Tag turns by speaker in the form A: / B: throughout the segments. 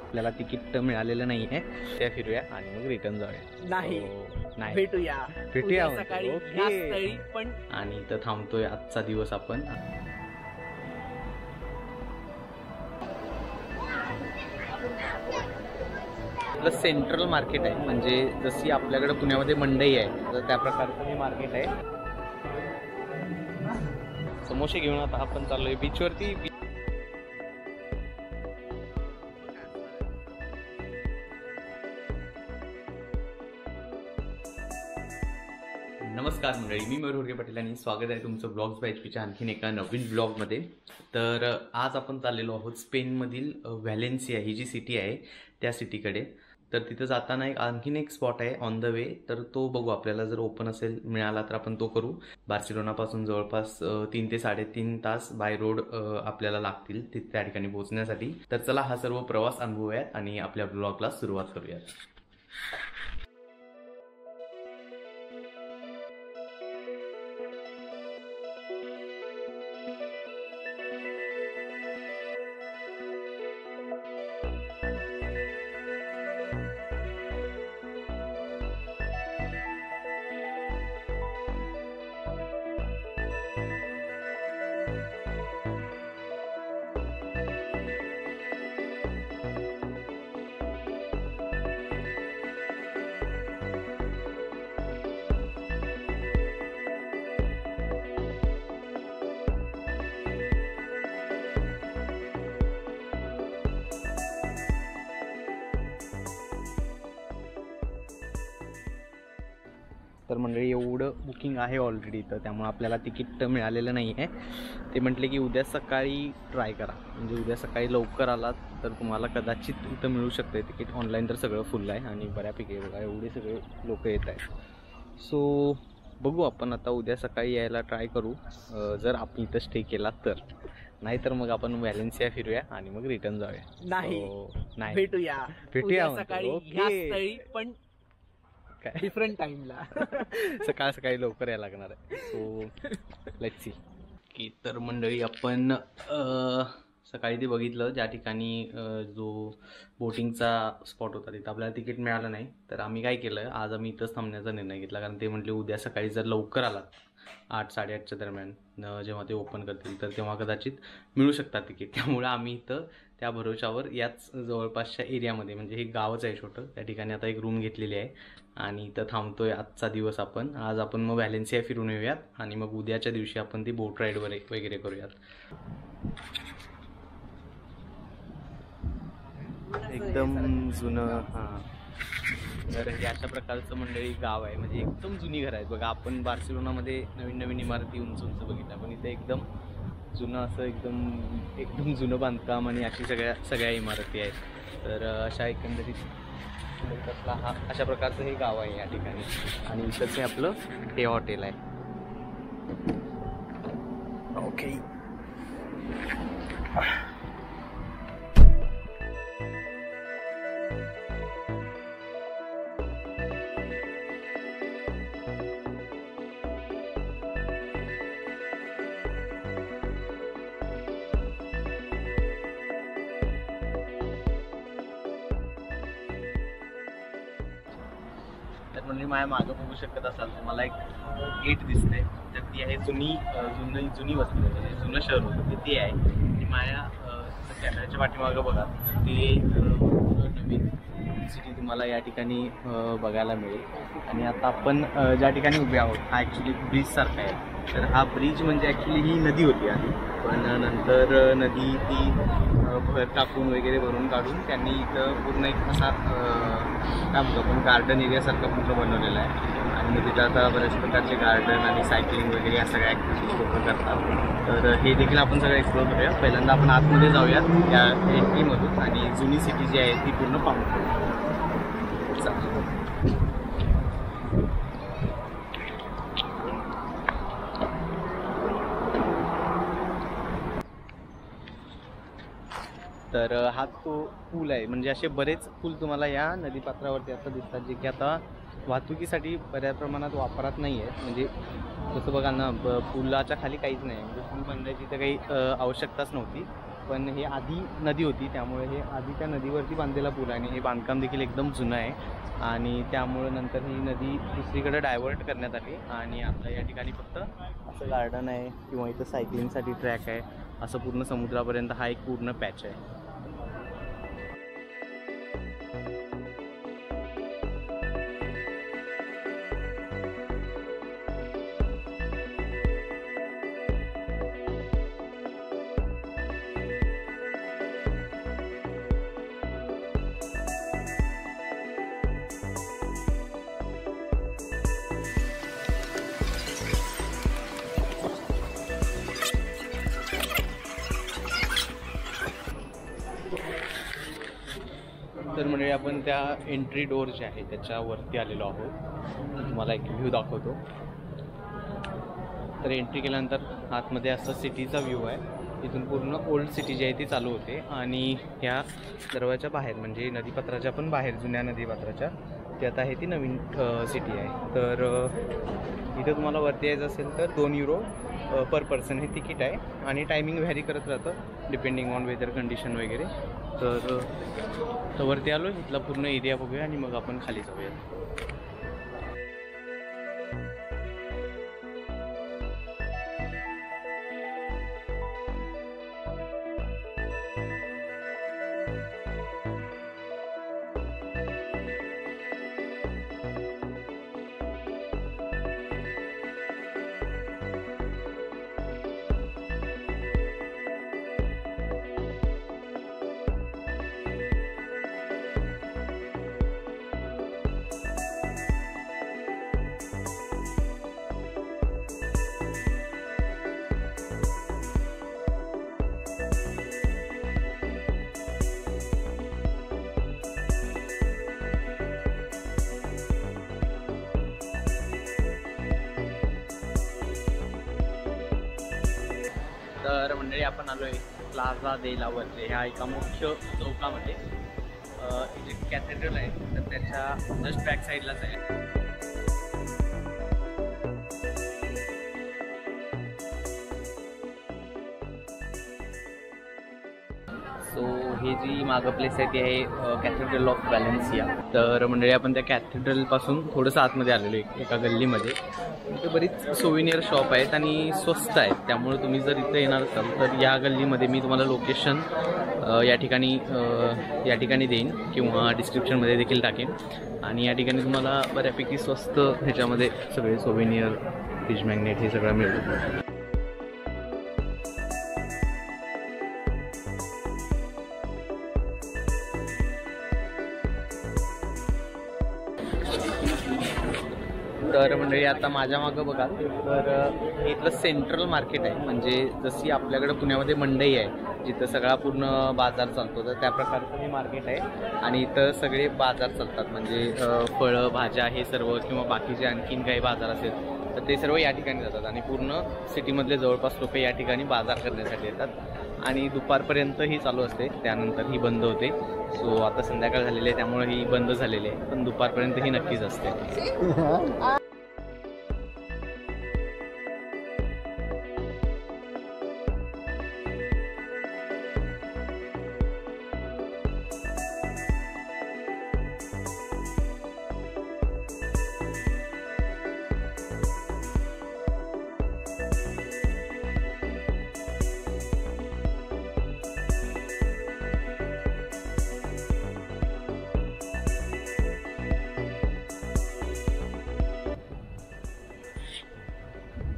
A: आपल्याला तिकीट मिळालेलं नाही आहे, त्या फिरूया आणि मग रिटर्न जाऊया.
B: नाही भेटूया सकाळी पण.
A: आणि इथं थांबतोय आजचा दिवस आपण. आपलं सेंट्रल मार्केट आहे, म्हणजे जशी आपल्याकडे पुण्यामध्ये मंडई आहे तर त्या प्रकारचं हे मार्केट आहे. समोसे घेऊन आता आपण चाललोय बीचवरती. नमस्कार मंडळी, मी मयूर हुडके पाटील आणि स्वागत आहे तुमचं ब्लॉग्स बाय एचपीच्या आणखीन एका नवीन ब्लॉगमध्ये. तर आज आपण चाललेलो आहोत स्पेनमधील व्हॅलेन्सिया ही जी सिटी आहे त्या सिटीकडे. तर तिथं जाताना आणखीन एक स्पॉट आहे ऑन द वे, तर तो बघू. आपल्याला जर ओपन असेल मिळाला तर आपण तो करू. बार्सिलोनापासून जवळपास 3 ते 3.5 तास बाय रोड आपल्याला लागतील त्या ठिकाणी पोहोचण्यासाठी. तर चला हा सर्व प्रवास अनुभवूयात आणि आपल्या ब्लॉगला सुरुवात करूयात. तर मंडळी एवढं बुकिंग आहे ऑलरेडी, तर त्यामुळे आपल्याला तिकीट मिळालेलं नाही आहे. ते म्हटले की उद्या सकाळी ट्राय करा, म्हणजे उद्या सकाळी लवकर आलात तर तुम्हाला कदाचित इथं मिळू शकतं तिकीट. ऑनलाईन तर सगळं फुल आहे आणि बऱ्यापैकी बघा एवढे सगळे लोक येत आहेत. सो बघू, आपण आता उद्या सकाळी यायला ट्राय करू जर आपण इथं स्टे केला तर. नाहीतर मग आपण व्हॅलेन्सिया फिरूया आणि मग रिटर्न जाऊया.
B: भेटूया सकाळी पण डिफरंट टाइमला.
A: सकाळी लवकर यायला लागणार आहे. सो लेट्स सी की. तर मंडळी आपण सकाळी ते बघितलं ज्या ठिकाणी जो बोटिंगचा स्पॉट होता तिथं आपल्याला तिकीट मिळालं नाही. तर आम्ही काय केलं, आज आम्ही इथंच थांबण्याचा निर्णय घेतला. कारण ते म्हटले उद्या सकाळी जर लवकर आलात 8-8:30च्या दरम्यान जेव्हा ते ओपन करतील तर तेव्हा कदाचित मिळू शकतात तिकीट. त्यामुळे आम्ही इथं त्या भरोशावर याच जवळपासच्या एरियामध्ये, म्हणजे हे गावच आहे छोटं, त्या ठिकाणी आता एक रूम घेतलेली आहे आणि इथं थांबतोय आजचा दिवस आपण. आज आपण मग व्हॅलेन्सिया फिरून येऊयात आणि मग उद्याच्या दिवशी आपण ती बोट राईड वगैरे करूयात. एकदम जुनं. हां, तर हे अशा प्रकारचं मंडळी गाव आहे, म्हणजे एकदम जुनी घरं आहेत बघा. आपण बार्सिलोनामध्ये नवीन इमारती उंच बघितल्या, पण इथे एकदम जुनं असं एकदम जुनं बांधकाम आणि अशी सगळ्या इमारती आहेत. तर अशा एकंदरीत अशा प्रकारचं हे गाव आहे या ठिकाणी. आणि इथंच हे आपलं हे हॉटेल आहे. ओके. तर म्हणजे माझ्या मागं बघू शकत असाल तुम्हाला एक गेट दिसतंय. तर ती आहे जुनी वस्ती, म्हणजे जुनं शहर होतं ते आहे. ती माझ्या कॅमेऱ्याच्या पाठीमागं बघा, तर ते नवीन सिटी तुम्हाला या ठिकाणी बघायला मिळेल. आणि आता आपण ज्या ठिकाणी उभे आहोत हा ॲक्च्युली ब्रिज सारखा आहे. तर हा ब्रिज म्हणजे ॲक्च्युली ही नदी होती आधी, पण नंतर नदी ती भरून काढून त्यांनी इथं पूर्ण एक असा काय म्हणतो आपण गार्डन एरियासारखा पूर्ण बनवलेला आहे. आणि मग तिथं आता बऱ्याच प्रकारचे गार्डन आणि सायकलिंग वगैरे या सगळ्या ॲक्टिव्हिटीज लोक करतात. तर हे देखील आपण सगळं एक्सप्लोर करूया. पहिल्यांदा आपण आतमध्ये जाऊयात या एंट्रीमधून आणि जुनी सिटी जी आहे ती पूर्ण पाहूया. तर हा तो पूल आहे, म्हणजे असे बरेच पूल तुम्हाला या नदीपात्रावरती आता दिसतात जे की आता वाहतुकीसाठी बऱ्याच प्रमाणात वापरात नाही आहे. म्हणजे जसं बघा ना, पुलाच्या खाली काहीच नाही, म्हणजे पूल बांधायची तर काही आवश्यकताच नव्हती. पण हे आधी नदी होती, त्यामुळे हे आधी त्या नदीवरती बांधलेला पूल आहे आणि हे बांधकाम देखील एकदम जुनं आहे. आणि त्यामुळं नंतर ही नदी दुसरीकडे डायव्हर्ट करण्यात आली आणि आता या ठिकाणी फक्त असं गार्डन आहे किंवा इथं सायकलिंगसाठी ट्रॅक आहे. असं पूर्ण समुद्रापर्यंत हा एक पूर्ण पॅच आहे. तर म्हणजे आपण त्या एंट्री डोअर जे आहे त्याच्यावरती आलेलो आहोत. तुम्हाला एक व्ह्यू दाखवतो. तर एंट्री केल्यानंतर आतमध्ये असं सिटीचा व्ह्यू आहे. इथून पूर्ण ओल्ड सिटी जी आहे ती चालू होते आणि ह्या दरवाजाच्या बाहेर म्हणजे नदीपात्राच्या पण बाहेर, जुन्या नदीपात्राच्या, ती आता आहे ती नवीन सिटी आहे. तर इथं तुम्हाला वरती यायचं असेल तर 2 युरो पर पर्सन हे तिकीट आहे आणि टायमिंग व्हॅरी करत राहतं डिपेंडिंग ऑन वेदर कंडिशन वगैरे. तर वरती आलो, इथला पूर्ण एरिया बघूया आणि मग आपण खाली जाऊया. तर मंडळी आपण आलो आहे प्लाझा दे ला वरती. ह्या एका मुख्य चौकामध्ये जे कॅथेड्रल आहे तर त्याच्या जस्ट बॅक साईडलाच आहे. सो हे जी मागं प्लेस आहे ती आहे कॅथेड्रल ऑफ व्हॅलेन्सिया. तर मंडळी आपण त्या कॅथेड्रलपासून थोडंसं आतमध्ये आलेलो आहे एका गल्लीमध्ये. इथे बरीच सोविनियर शॉप आहेत आणि स्वस्त आहेत, त्यामुळे तुम्ही जर इथे येणार असाल तर या गल्लीमध्ये मी तुम्हाला लोकेशन या ठिकाणी देईन किंवा डिस्क्रिप्शनमध्ये देखील टाकेन. आणि या ठिकाणी तुम्हाला बऱ्यापैकी स्वस्त ह्याच्यामध्ये सगळे सोविनियर, फ्रीज मॅग्नेट हे सगळं मिळतं. तर म्हणजे आता माझ्या मागं बघाल तर इथलं सेंट्रल मार्केट आहे. म्हणजे जशी आपल्याकडे पुण्यामध्ये मंडई आहे जिथं सगळा पूर्ण बाजार चालतो, तर त्या प्रकारचं हे मार्केट आहे. आणि इथं सगळे बाजार चालतात, म्हणजे फळं, भाज्या हे सर्व किंवा बाकीचे आणखीन काही बाजार असेल तर ते सर्व या ठिकाणी जातात. आणि पूर्ण सिटीमधले जवळपास लोक या ठिकाणी बाजार करण्यासाठी येतात आणि दुपारपर्यंत ही चालू असते, त्यानंतर ही बंद होते. सो आता संध्याकाळ झालेली आहे त्यामुळे ही बंद झालेली आहे, पण दुपारपर्यंत ही नक्कीच असते.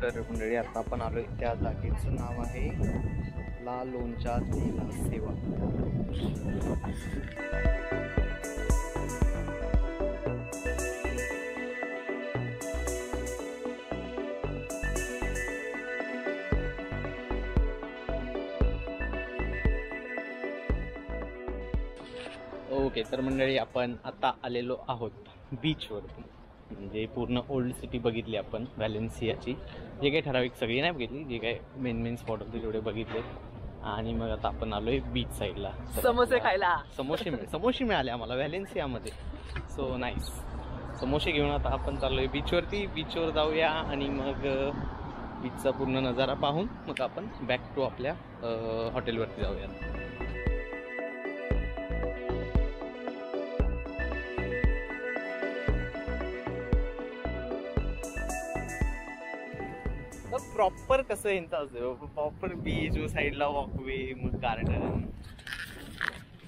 A: तर मंडळी आता आपण आलोय त्या जागेचं नाव आहे ला लोंचा देला सेवा. ओके, तर मंडळी आपण आता आलेलो आहोत बीचवरती. म्हणजे पूर्ण ओल्ड सिटी बघितली आपण व्हॅलेन्सियाची, जे काही ठराविक सगळी नाही बघितली, जे काही मेन स्पॉट होते तेवढे बघितले. आणि मग आता आपण आलोय बीच साईडला समोसे खायला. समोसे मिळाले आम्हाला व्हॅलेन्सियामध्ये. So nice. सो समोसे घेऊन आता आपण चाललोय बीचवरती. बीचवर जाऊया आणि मग बीचचा पूर्ण नजारा पाहून मग आपण बॅक टू आपल्या हॉटेलवरती जाऊया. प्रॉपर कसं यांचं असतं, प्रॉपर बीच व साईडला वॉकवे, मग गार्डन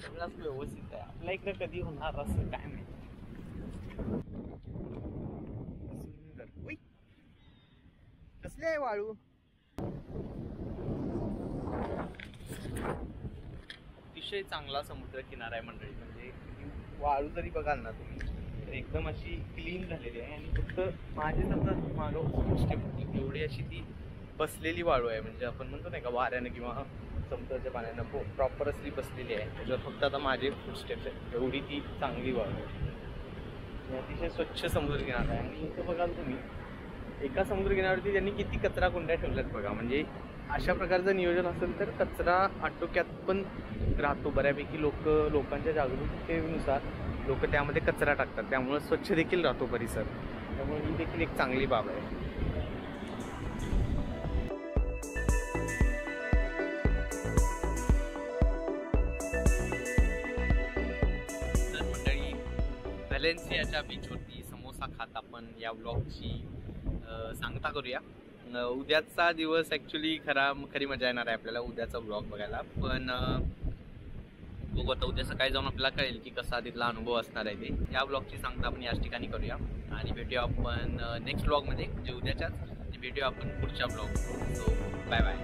A: सगळंच व्यवस्थित आहे. आपल्या इकडे कधी होणार असं काय माहिती. कसले आहे वाळू. अतिशय चांगला समुद्र किनारा आहे मंडळी. म्हणजे वाळू जरी बघाल ना तुम्ही तर एकदम अशी क्लीन झालेली आहे आणि फक्त माझे सतत मागं स्टेप एवढी अशी ती बसलेली वाळू आहे. म्हणजे आपण म्हणतो नाही का वाऱ्यानं किंवा समुद्राच्या पाण्यानं प्रॉपर असली बसलेली आहे. त्याच्यावर फक्त आता माझे फुटस्टेप्स आहेत. एवढी ती चांगली वाळू आहे. अतिशय स्वच्छ समुद्र किनारा आहे. आणि इथं बघाल तुम्ही एका समुद्र किनाऱ्यावरती त्यांनी किती कचरा कुंड्या ठेवल्यात बघा. म्हणजे अशा प्रकारचं नियोजन असेल तर कचरा आटोक्यात पण राहतो बऱ्यापैकी. लोकांच्या जागरूकतेनुसार लोक त्यामध्ये कचरा टाकतात, त्यामुळे स्वच्छ देखील राहतो परिसर. त्यामुळे ही देखील एक चांगली बाब आहे. तर मंडळी व्हॅलेन्सियाच्या बीचवरती समोसा खात आपण या व्लॉगची सांगता करूया. उद्याचा दिवस ॲक्च्युली खरी मजा येणार आहे आपल्याला उद्याचा व्लॉग बघायला. पण बघू आता उद्या सकाळी जाऊन आपल्याला कळेल की कसा तिथला अनुभव असणार आहे ते. या व्लॉगची सांगता आपण याच ठिकाणी करूया आणि भेटूया आपण नेक्स्ट व्लॉगमध्ये, जे उद्याच्याच. भेटूया आपण पुढच्या व्लॉग. So bye bye.